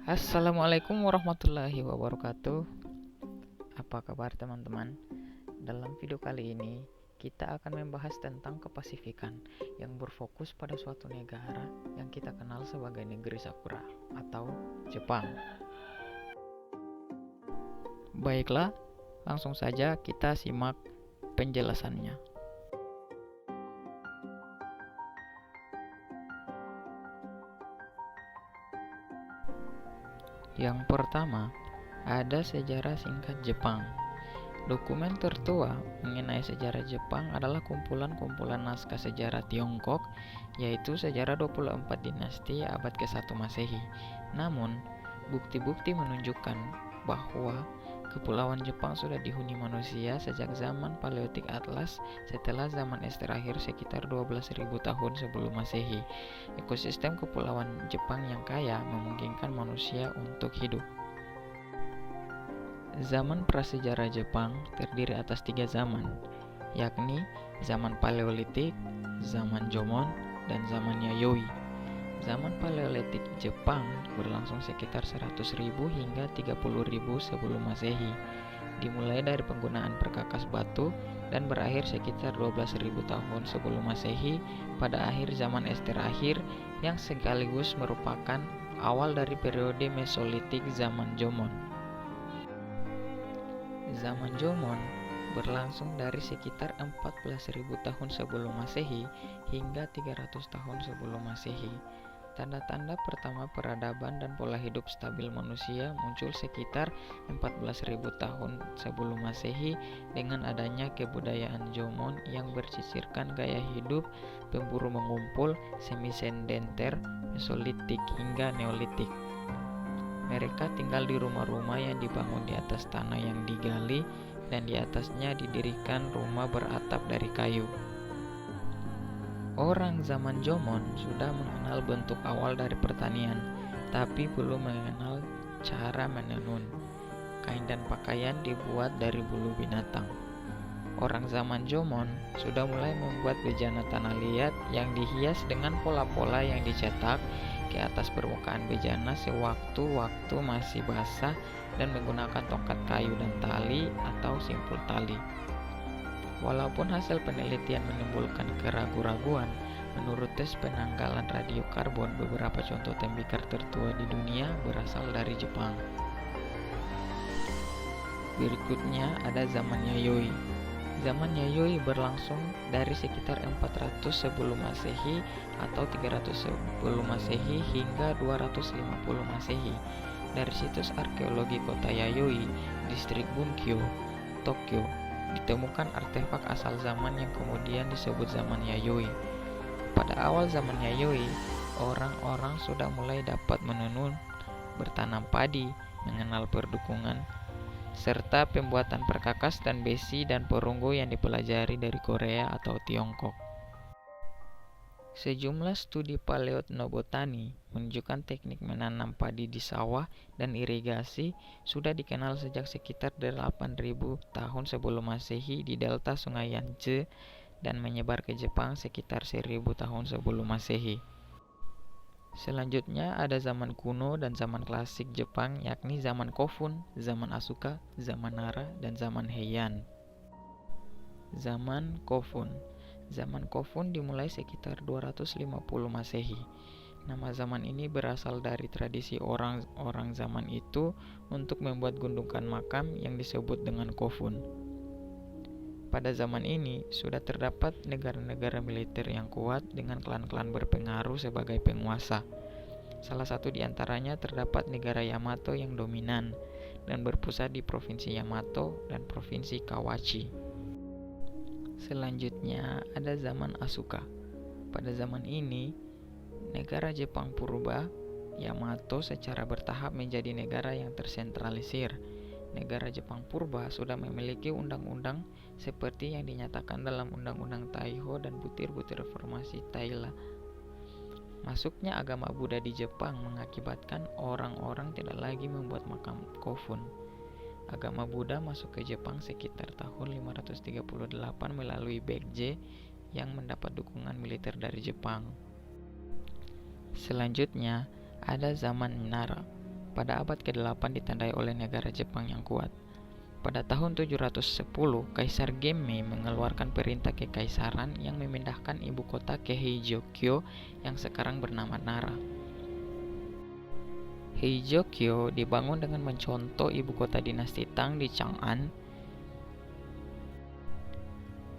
Assalamualaikum warahmatullahi wabarakatuh. Apa kabar teman-teman? Dalam video kali ini kita akan membahas tentang kepasifikan yang berfokus pada suatu negara yang kita kenal sebagai negeri Sakura atau Jepang. Baiklah, langsung saja kita simak penjelasannya. Yang pertama, ada sejarah singkat Jepang. Dokumen tertua mengenai sejarah Jepang adalah kumpulan-kumpulan naskah sejarah Tiongkok, yaitu Sejarah 24 Dinasti abad ke-1 Masehi. Namun, bukti-bukti menunjukkan bahwa kepulauan Jepang sudah dihuni manusia sejak zaman Paleolitik Atlas setelah zaman es terakhir sekitar 12.000 tahun sebelum Masehi. Ekosistem kepulauan Jepang yang kaya memungkinkan manusia untuk hidup. Zaman prasejarah Jepang terdiri atas 3 zaman, yakni zaman Paleolitik, zaman Jomon, dan zaman Yayoi. Zaman Paleolitik Jepang berlangsung sekitar 100.000 hingga 30.000 sebelum Masehi, dimulai dari penggunaan perkakas batu dan berakhir sekitar 12.000 tahun sebelum Masehi pada akhir zaman es terakhir yang sekaligus merupakan awal dari periode Mesolitik zaman Jomon. Zaman Jomon berlangsung dari sekitar 14.000 tahun sebelum Masehi hingga 300 tahun sebelum Masehi. Tanda-tanda pertama peradaban dan pola hidup stabil manusia muncul sekitar 14.000 tahun sebelum Masehi dengan adanya kebudayaan Jomon yang bercicirkan gaya hidup pemburu mengumpul, semi-sedenter, Mesolitik hingga Neolitik. Mereka tinggal di rumah-rumah yang dibangun di atas tanah yang digali dan di atasnya didirikan rumah beratap dari kayu. Orang zaman Jomon sudah mengenal bentuk awal dari pertanian, tapi belum mengenal cara menenun. Kain dan pakaian dibuat dari bulu binatang. Orang zaman Jomon sudah mulai membuat bejana tanah liat yang dihias dengan pola-pola yang dicetak ke atas permukaan bejana sewaktu-waktu masih basah dan menggunakan tongkat kayu dan tali atau simpul tali. Walaupun hasil penelitian menimbulkan keraguan-raguan, menurut tes penanggalan radiokarbon, beberapa contoh tembikar tertua di dunia berasal dari Jepang. Berikutnya ada zaman Yayoi. Zaman Yayoi berlangsung dari sekitar 400 sebelum Masehi atau 300 sebelum Masehi hingga 250 Masehi. Dari situs arkeologi kota Yayoi, distrik Bunkyo, Tokyo, ditemukan artefak asal zaman yang kemudian disebut zaman Yayoi. Pada awal zaman Yayoi, orang-orang sudah mulai dapat menenun, bertanam padi, mengenal perdukungan, serta pembuatan perkakas dan besi dan perunggu yang dipelajari dari Korea atau Tiongkok. Sejumlah studi paleoetnobotani menunjukkan teknik menanam padi di sawah dan irigasi sudah dikenal sejak sekitar 8.000 tahun sebelum Masehi di delta Sungai Yangtze dan menyebar ke Jepang sekitar 1.000 tahun sebelum Masehi. Selanjutnya ada zaman kuno dan zaman klasik Jepang, yakni zaman Kofun, zaman Asuka, zaman Nara, dan zaman Heian. Zaman Kofun. Zaman Kofun dimulai sekitar 250 Masehi. Nama zaman ini berasal dari tradisi orang-orang zaman itu untuk membuat gundukan makam yang disebut dengan Kofun. Pada zaman ini, sudah terdapat negara-negara militer yang kuat dengan klan-klan berpengaruh sebagai penguasa. Salah satu di antaranya terdapat negara Yamato yang dominan dan berpusat di Provinsi Yamato dan Provinsi Kawachi. Selanjutnya ada zaman Asuka. Pada zaman ini, negara Jepang purba, Yamato secara bertahap menjadi negara yang tersentralisir. Negara Jepang purba sudah memiliki undang-undang seperti yang dinyatakan dalam Undang-Undang Taiho dan butir-butir reformasi Taila. Masuknya agama Buddha di Jepang mengakibatkan orang-orang tidak lagi membuat makam Kofun. Agama Buddha masuk ke Jepang sekitar tahun 538 melalui Baekje yang mendapat dukungan militer dari Jepang. Selanjutnya ada zaman Nara. pada abad ke-8 ditandai oleh negara Jepang yang kuat. Pada tahun 710, Kaisar Gemme mengeluarkan perintah kekaisaran yang memindahkan ibu kota ke Heijō-kyo yang sekarang bernama Nara. Heijō-kyo dibangun dengan mencontoh ibu kota dinasti Tang di Chang'an.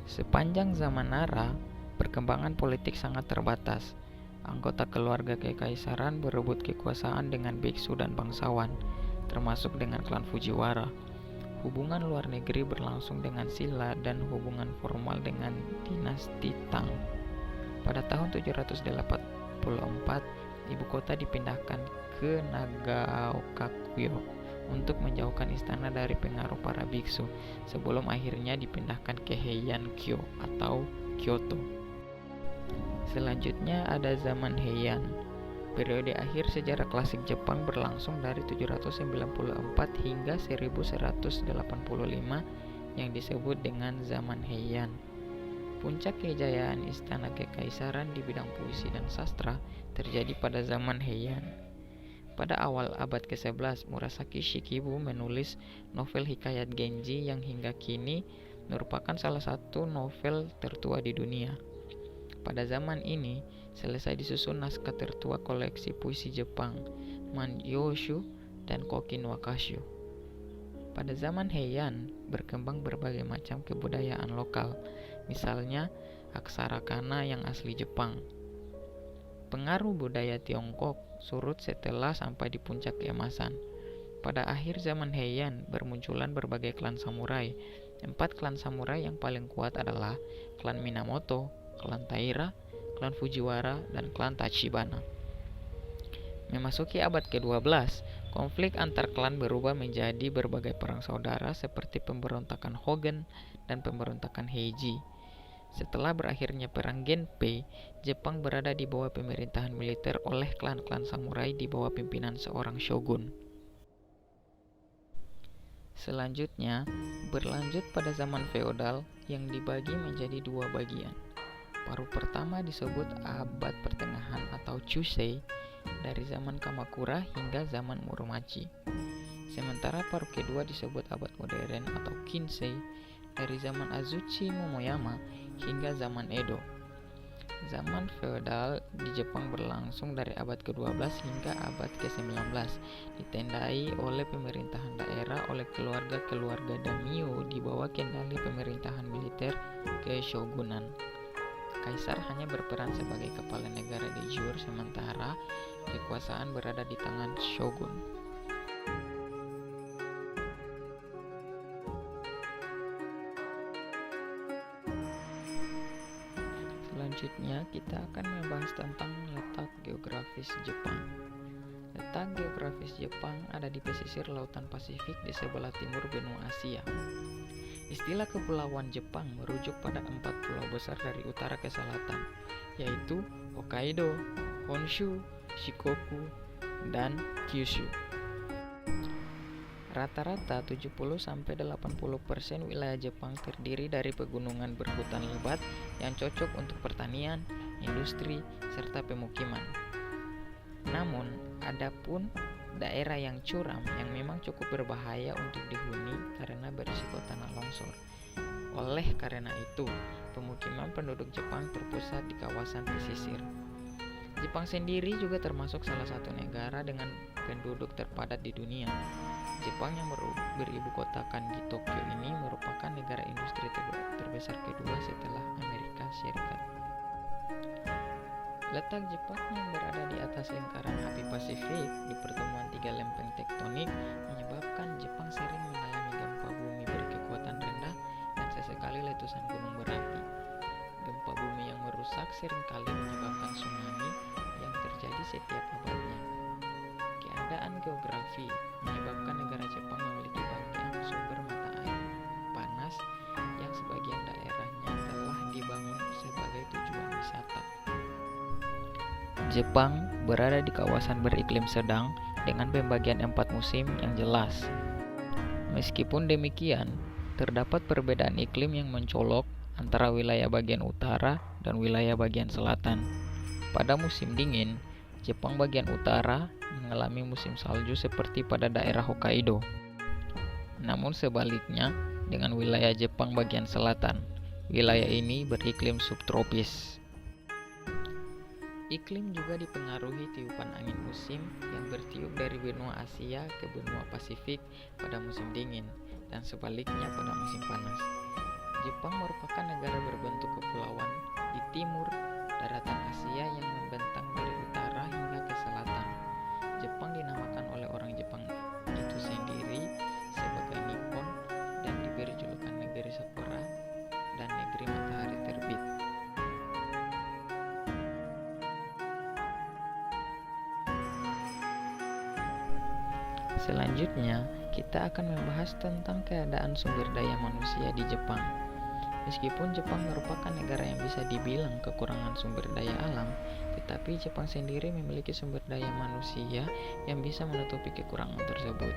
Sepanjang zaman Nara, perkembangan politik sangat terbatas. Anggota keluarga kekaisaran berebut kekuasaan dengan biksu dan bangsawan, termasuk dengan klan Fujiwara. Hubungan luar negeri berlangsung dengan Silla dan hubungan formal dengan dinasti Tang. Pada tahun 784, ibu kota dipindahkan ke Nagaoka-kyo untuk menjauhkan istana dari pengaruh para biksu, sebelum akhirnya dipindahkan ke Heian-kyo atau Kyoto. Selanjutnya ada zaman Heian. Periode akhir sejarah klasik Jepang berlangsung dari 794 hingga 1185 yang disebut dengan zaman Heian. Puncak kejayaan istana kekaisaran di bidang puisi dan sastra terjadi pada zaman Heian. Pada awal abad ke-11, Murasaki Shikibu menulis novel hikayat Genji yang hingga kini merupakan salah satu novel tertua di dunia. Pada zaman ini, selesai disusun naskah tertua koleksi puisi Jepang, Manyoshu dan Kokin Wakashu. Pada zaman Heian, berkembang berbagai macam kebudayaan lokal, misalnya aksara kana yang asli Jepang. Pengaruh budaya Tiongkok surut setelah sampai di puncak keemasan. Pada akhir zaman Heian, bermunculan berbagai klan samurai. 4 klan samurai yang paling kuat adalah klan Minamoto, klan Taira, klan Fujiwara, dan klan Tachibana. Memasuki abad ke-12, konflik antar klan berubah menjadi berbagai perang saudara seperti pemberontakan Hogen dan pemberontakan Heiji. Setelah berakhirnya perang Genpei, Jepang berada di bawah pemerintahan militer oleh klan-klan samurai di bawah pimpinan seorang shogun. Selanjutnya, berlanjut pada zaman feodal yang dibagi menjadi 2 bagian. Paruh pertama disebut abad pertengahan atau Chusei, dari zaman Kamakura hingga zaman Muromachi. Sementara paruh kedua disebut abad modern atau Kinsei, dari zaman Azuchi Momoyama hingga zaman Edo. Zaman feodal di Jepang berlangsung dari abad ke-12 hingga abad ke-19, ditandai oleh pemerintahan daerah oleh keluarga-keluarga daimyo di bawah kendali pemerintahan militer keshogunan. Kaisar hanya berperan sebagai kepala negara de jure, sementara kekuasaan berada di tangan shogun. Selanjutnya kita akan membahas tentang letak geografis Jepang. Letak geografis Jepang ada di pesisir Lautan Pasifik di sebelah timur benua Asia. Istilah kepulauan Jepang merujuk pada 4 pulau besar dari utara ke selatan, yaitu Hokkaido, Honshu, Shikoku, dan Kyushu. Rata-rata 70-80% wilayah Jepang terdiri dari pegunungan berhutan lebat yang cocok untuk pertanian, industri, serta pemukiman. Namun, ada pun daerah yang curam yang memang cukup berbahaya untuk dihuni karena berisiko tanah longsor. Oleh karena itu, pemukiman penduduk Jepang terpusat di kawasan pesisir. Jepang sendiri juga termasuk salah satu negara dengan penduduk terpadat di dunia. Jepang yang beribu kotakan di Tokyo ini merupakan negara industri terbesar kedua setelah Amerika Serikat. Letak Jepang yang berada di atas lingkaran api Pasifik di pertemuan 3 lempeng tektonik menyebabkan Jepang sering mengalami gempa bumi berkekuatan rendah dan sesekali letusan gunung berapi. Gempa bumi yang merusak seringkali menyebabkan tsunami yang terjadi setiap abadnya. Keadaan geografi menyebabkan negara Jepang memiliki banyak sumber mata air panas yang sebagian daerahnya telah dibangun sebagai tujuan wisata. Jepang berada di kawasan beriklim sedang dengan pembagian 4 musim yang jelas. Meskipun demikian, terdapat perbedaan iklim yang mencolok antara wilayah bagian utara dan wilayah bagian selatan. Pada musim dingin, Jepang bagian utara mengalami musim salju seperti pada daerah Hokkaido. Namun sebaliknya dengan wilayah Jepang bagian selatan, wilayah ini beriklim subtropis. Iklim juga dipengaruhi tiupan angin musim yang bertiup dari benua Asia ke benua Pasifik pada musim dingin dan sebaliknya pada musim panas. Jepang merupakan negara berbentuk kepulauan di timur daratan Asia yang membentang dari utara hingga ke selatan. Jepang dinamakan oleh orang Jepang itu sendiri sebagai Nippon dan diberi julukan negeri sakura dan negeri matahari terbit. Selanjutnya, kita akan membahas tentang keadaan sumber daya manusia di Jepang. Meskipun Jepang merupakan negara yang bisa dibilang kekurangan sumber daya alam, tetapi Jepang sendiri memiliki sumber daya manusia yang bisa menutupi kekurangan tersebut.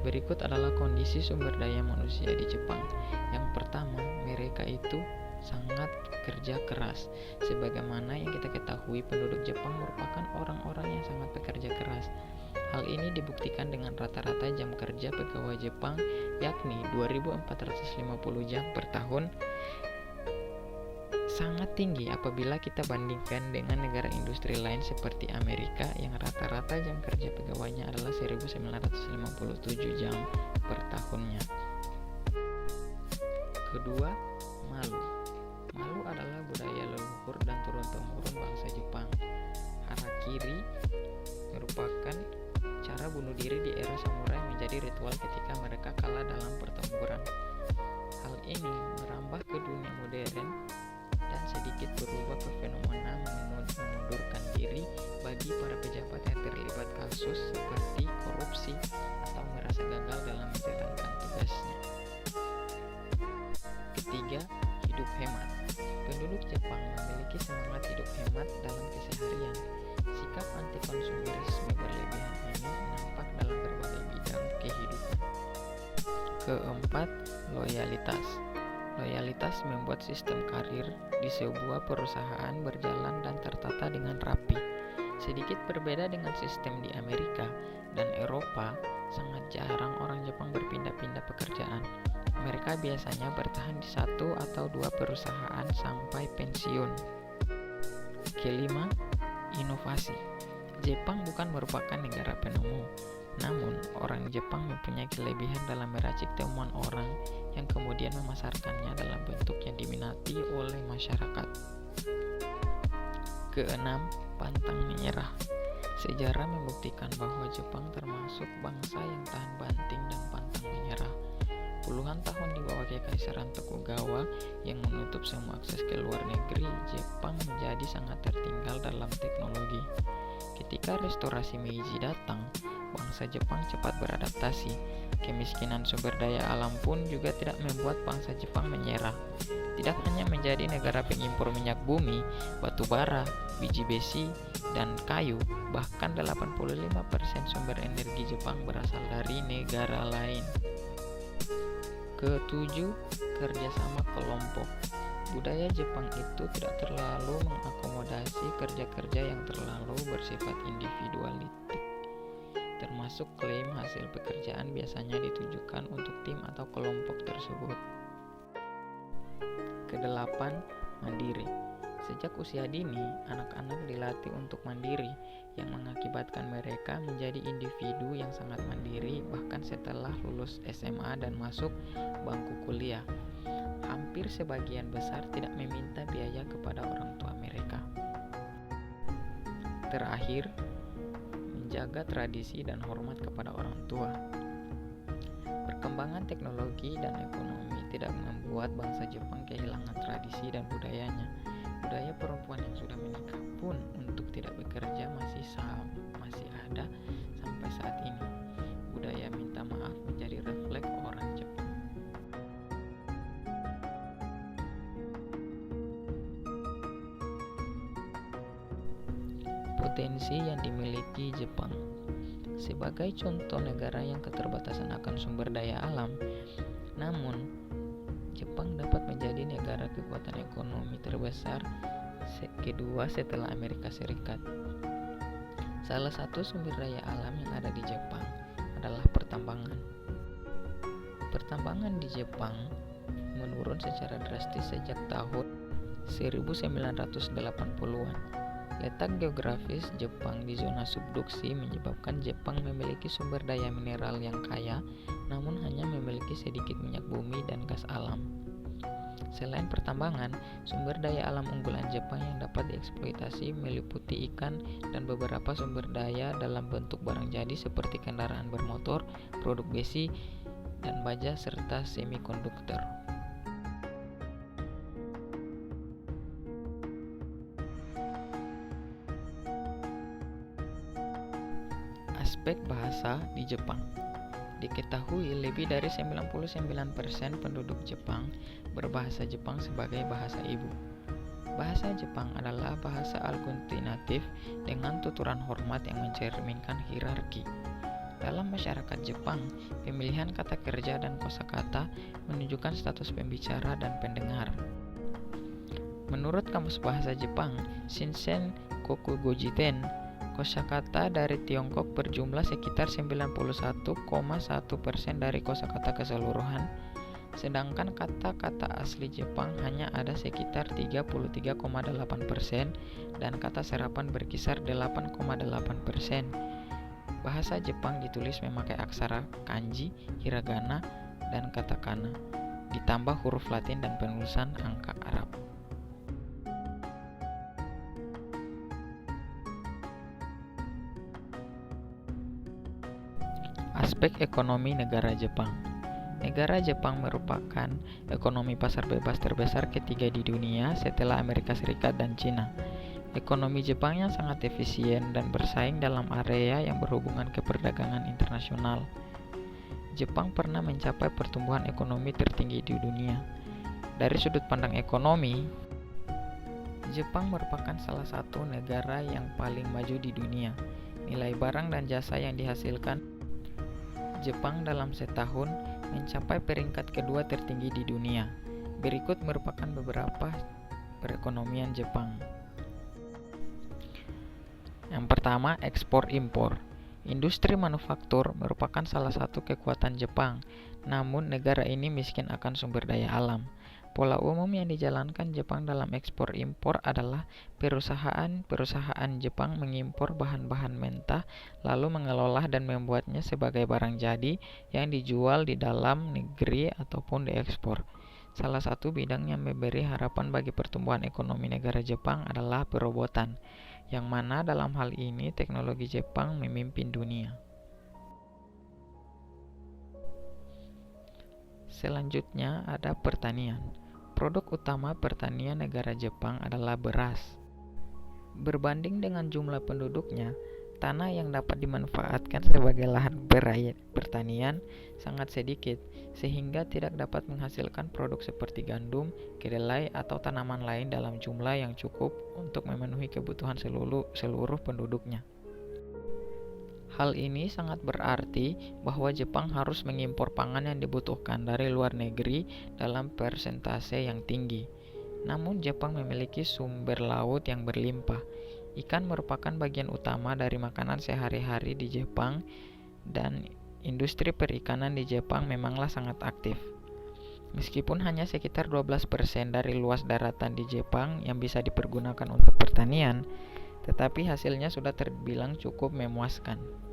Berikut adalah kondisi sumber daya manusia di Jepang. Yang pertama, mereka itu sangat kerja keras. Sebagaimana yang kita ketahui, penduduk Jepang merupakan orang-orang yang sangat bekerja keras. Hal ini dibuktikan dengan rata-rata jam kerja pegawai Jepang yakni 2.450 jam per tahun, sangat tinggi apabila kita bandingkan dengan negara industri lain seperti Amerika yang rata-rata jam kerja pegawainya adalah 1.957 jam per tahunnya. Kedua, malu. Malu adalah budaya leluhur dan turun-temurun bangsa Jepang. Harakiri merupakan cara bunuh diri di era samurai menjadi ritual ketika mereka kalah dalam pertempuran. Hal ini merambah ke dunia modern dan sedikit berubah ke fenomena mengundurkan diri bagi para pejabat yang terlibat kasus seperti korupsi atau merasa gagal dalam menjalankan tugasnya. Ketiga, hidup hemat. Penduduk Jepang memiliki semangat hidup hemat dalam keseharian. Sikap anti-konsumerisme berlebihan ini nampak dalam berbagai bidang kehidupan. Keempat, loyalitas. Loyalitas membuat sistem karir di sebuah perusahaan berjalan dan tertata dengan rapi. Sedikit berbeda dengan sistem di Amerika dan Eropa, sangat jarang orang Jepang berpindah-pindah pekerjaan. Mereka biasanya bertahan di satu atau dua perusahaan sampai pensiun. Kelima, inovasi. Jepang bukan merupakan negara penemu, namun orang Jepang mempunyai kelebihan dalam meracik temuan orang yang kemudian memasarkannya dalam bentuk yang diminati oleh masyarakat. Keenam, pantang menyerah. Sejarah membuktikan bahwa Jepang termasuk bangsa yang tahan banting dan pantang menyerah. Puluhan tahun di bawah Kekaisaran Tokugawa yang menutup semua akses ke luar negeri, Jepang menjadi sangat tertinggal dalam teknologi. Ketika restorasi Meiji datang, bangsa Jepang cepat beradaptasi. Kemiskinan sumber daya alam pun juga tidak membuat bangsa Jepang menyerah. Tidak hanya menjadi negara pengimpor minyak bumi, batu bara, biji besi, dan kayu, bahkan 85% sumber energi Jepang berasal dari negara lain. Ketujuh, kerjasama kelompok. Budaya Jepang itu tidak terlalu mengakomodasi kerja-kerja yang terlalu bersifat individualistik, termasuk klaim hasil pekerjaan biasanya ditujukan untuk tim atau kelompok tersebut. Kedelapan, mandiri. Sejak usia dini, anak-anak dilatih untuk mandiri, yang mengakibatkan mereka menjadi individu yang sangat mandiri bahkan setelah lulus SMA dan masuk bangku kuliah. Hampir sebagian besar tidak meminta biaya kepada orang tua mereka. Terakhir, menjaga tradisi dan hormat kepada orang tua. Perkembangan teknologi dan ekonomi tidak membuat bangsa Jepang kehilangan tradisi dan budayanya. Budaya perempuan yang sudah menikah pun untuk tidak bekerja masih ada sampai saat ini. Budaya minta maaf menjadi refleks orang Jepang. Potensi yang dimiliki Jepang. Sebagai contoh negara yang keterbatasan akan sumber daya alam, namun Jepang dapat menjadi negara kekuatan ekonomi terbesar kedua setelah Amerika Serikat. Salah satu sumber daya alam yang ada di Jepang adalah pertambangan. Pertambangan di Jepang menurun secara drastis sejak tahun 1980-an. Letak geografis Jepang di zona subduksi menyebabkan Jepang memiliki sumber daya mineral yang kaya, namun hanya memiliki sedikit minyak bumi dan gas alam. Selain pertambangan, sumber daya alam unggulan Jepang yang dapat dieksploitasi meliputi ikan dan beberapa sumber daya dalam bentuk barang jadi seperti kendaraan bermotor, produk besi, dan baja serta semikonduktor. Aspek bahasa di Jepang. Diketahui lebih dari 99% penduduk Jepang berbahasa Jepang sebagai bahasa ibu. Bahasa Jepang adalah bahasa algontinatif dengan tuturan hormat yang mencerminkan hierarki. Dalam masyarakat Jepang, pemilihan kata kerja dan kosakata menunjukkan status pembicara dan pendengar. Menurut Kamus Bahasa Jepang, Shinsei Kokugojiten, kosakata dari Tiongkok berjumlah sekitar 91,1% dari kosakata keseluruhan, sedangkan kata-kata asli Jepang hanya ada sekitar 33,8% dan kata serapan berkisar 8,8%. Bahasa Jepang ditulis memakai aksara kanji, hiragana, dan katakana, ditambah huruf Latin dan penulisan angka Arab. Aspek ekonomi negara Jepang. Negara Jepang merupakan ekonomi pasar bebas terbesar ketiga di dunia setelah Amerika Serikat dan Cina. Ekonomi Jepang yang sangat efisien dan bersaing dalam area yang berhubungan ke perdagangan internasional. Jepang pernah mencapai pertumbuhan ekonomi tertinggi di dunia. Dari sudut pandang ekonomi, Jepang merupakan salah satu negara yang paling maju di dunia. Nilai barang dan jasa yang dihasilkan Jepang dalam setahun mencapai peringkat kedua tertinggi di dunia. Berikut merupakan beberapa perekonomian Jepang. Yang pertama, ekspor impor. Industri manufaktur merupakan salah satu kekuatan Jepang, namun negara ini miskin akan sumber daya alam. Pola umum yang dijalankan Jepang dalam ekspor impor adalah perusahaan Jepang mengimpor bahan-bahan mentah, lalu mengelola dan membuatnya sebagai barang jadi yang dijual di dalam negeri ataupun diekspor. Salah satu bidang yang memberi harapan bagi pertumbuhan ekonomi negara Jepang adalah perobotan, yang mana dalam hal ini teknologi Jepang memimpin dunia. Selanjutnya ada pertanian. Produk utama pertanian negara Jepang adalah beras. Berbanding dengan jumlah penduduknya, tanah yang dapat dimanfaatkan sebagai lahan pertanian sangat sedikit, sehingga tidak dapat menghasilkan produk seperti gandum, kedelai, atau tanaman lain dalam jumlah yang cukup untuk memenuhi kebutuhan seluruh penduduknya. Hal ini sangat berarti bahwa Jepang harus mengimpor pangan yang dibutuhkan dari luar negeri dalam persentase yang tinggi. Namun Jepang memiliki sumber laut yang berlimpah. Ikan merupakan bagian utama dari makanan sehari-hari di Jepang, dan industri perikanan di Jepang memanglah sangat aktif. Meskipun hanya sekitar 12% dari luas daratan di Jepang yang bisa dipergunakan untuk pertanian, tetapi hasilnya sudah terbilang cukup memuaskan.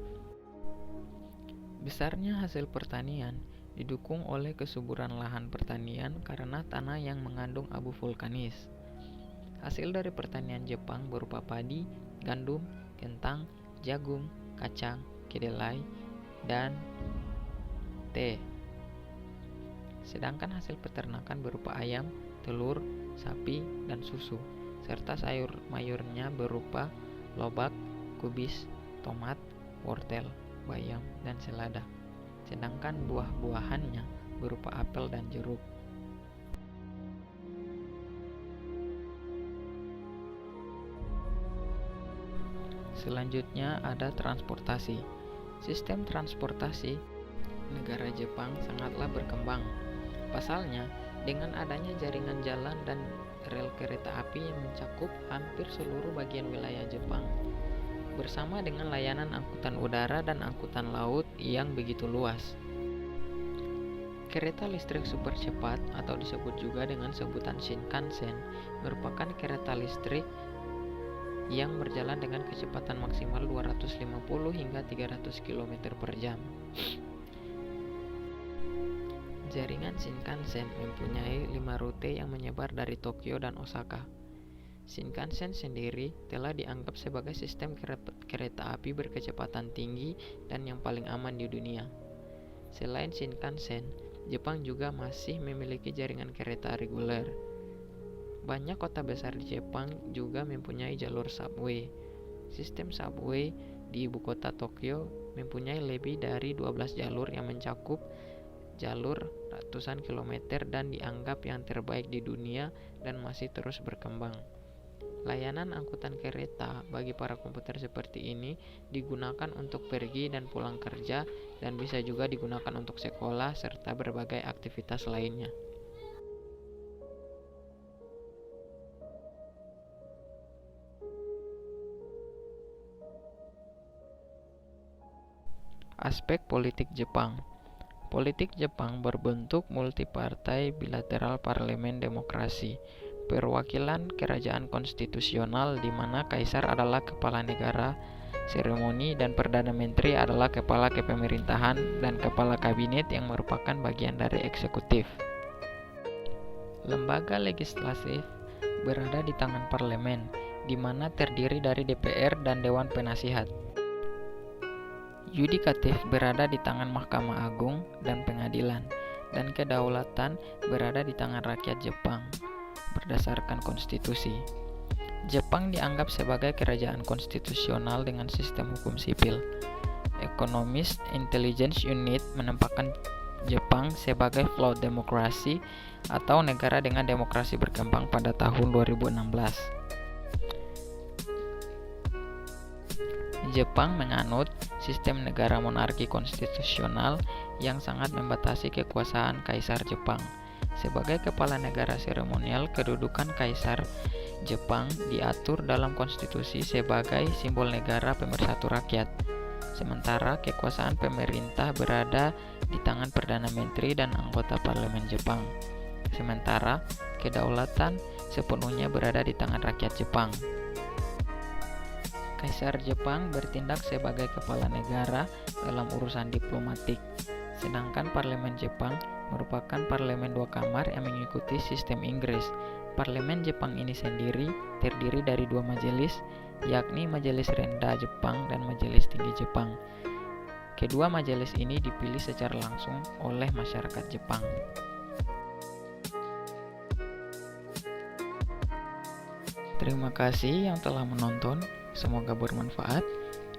Besarnya hasil pertanian didukung oleh kesuburan lahan pertanian karena tanah yang mengandung abu vulkanis. Hasil dari pertanian Jepang berupa padi, gandum, kentang, jagung, kacang, kedelai, dan teh. Sedangkan hasil peternakan berupa ayam, telur, sapi, dan susu, serta sayur mayurnya berupa lobak, kubis, tomat, wortel, bayam, dan selada. Sedangkan buah-buahannya berupa apel dan jeruk. Selanjutnya ada transportasi. Sistem transportasi negara Jepang sangatlah berkembang. Pasalnya, dengan adanya jaringan jalan dan rel kereta api yang mencakup hampir seluruh bagian wilayah Jepang. bersama dengan layanan angkutan udara dan angkutan laut yang begitu luas. Kereta listrik super cepat atau disebut juga dengan sebutan Shinkansen merupakan kereta listrik yang berjalan dengan kecepatan maksimal 250 hingga 300 km per jam. Jaringan Shinkansen mempunyai 5 rute yang menyebar dari Tokyo dan Osaka. Shinkansen sendiri telah dianggap sebagai sistem kereta api berkecepatan tinggi dan yang paling aman di dunia. Selain Shinkansen, Jepang juga masih memiliki jaringan kereta reguler. Banyak kota besar di Jepang juga mempunyai jalur subway. Sistem subway di ibu kota Tokyo mempunyai lebih dari 12 jalur yang mencakup jalur ratusan kilometer dan dianggap yang terbaik di dunia dan masih terus berkembang. Layanan angkutan kereta bagi para komputer seperti ini digunakan untuk pergi dan pulang kerja dan bisa juga digunakan untuk sekolah serta berbagai aktivitas lainnya. Aspek politik Jepang. Politik Jepang berbentuk multipartai bilateral parlemen demokrasi. Perwakilan kerajaan konstitusional di mana kaisar adalah kepala negara, seremoni dan perdana menteri adalah kepala kepemerintahan dan kepala kabinet yang merupakan bagian dari eksekutif. Lembaga legislatif berada di tangan parlemen, di mana terdiri dari DPR dan Dewan Penasihat. Yudikatif berada di tangan Mahkamah Agung dan Pengadilan, dan kedaulatan berada di tangan rakyat Jepang berdasarkan konstitusi. Jepang dianggap sebagai kerajaan konstitusional dengan sistem hukum sipil. Economist Intelligence Unit menempatkan Jepang sebagai flawed demokrasi atau negara dengan demokrasi berkembang pada tahun 2016. Jepang menganut sistem negara monarki konstitusional yang sangat membatasi kekuasaan Kaisar Jepang. Sebagai kepala negara seremonial, kedudukan Kaisar Jepang diatur dalam konstitusi sebagai simbol negara pemersatu rakyat. Sementara kekuasaan pemerintah berada di tangan Perdana Menteri dan anggota Parlemen Jepang. Sementara kedaulatan sepenuhnya berada di tangan rakyat Jepang. Kaisar Jepang bertindak sebagai kepala negara dalam urusan diplomatik, sedangkan Parlemen Jepang merupakan parlemen 2 kamar yang mengikuti sistem Inggris. Parlemen Jepang ini sendiri terdiri dari 2 majelis, yakni Majelis Rendah Jepang dan Majelis Tinggi Jepang. Kedua majelis ini dipilih secara langsung oleh masyarakat Jepang. Terima kasih yang telah menonton. Semoga bermanfaat.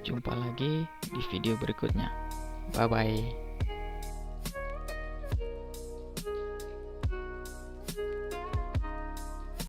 Jumpa lagi di video berikutnya. Bye-bye.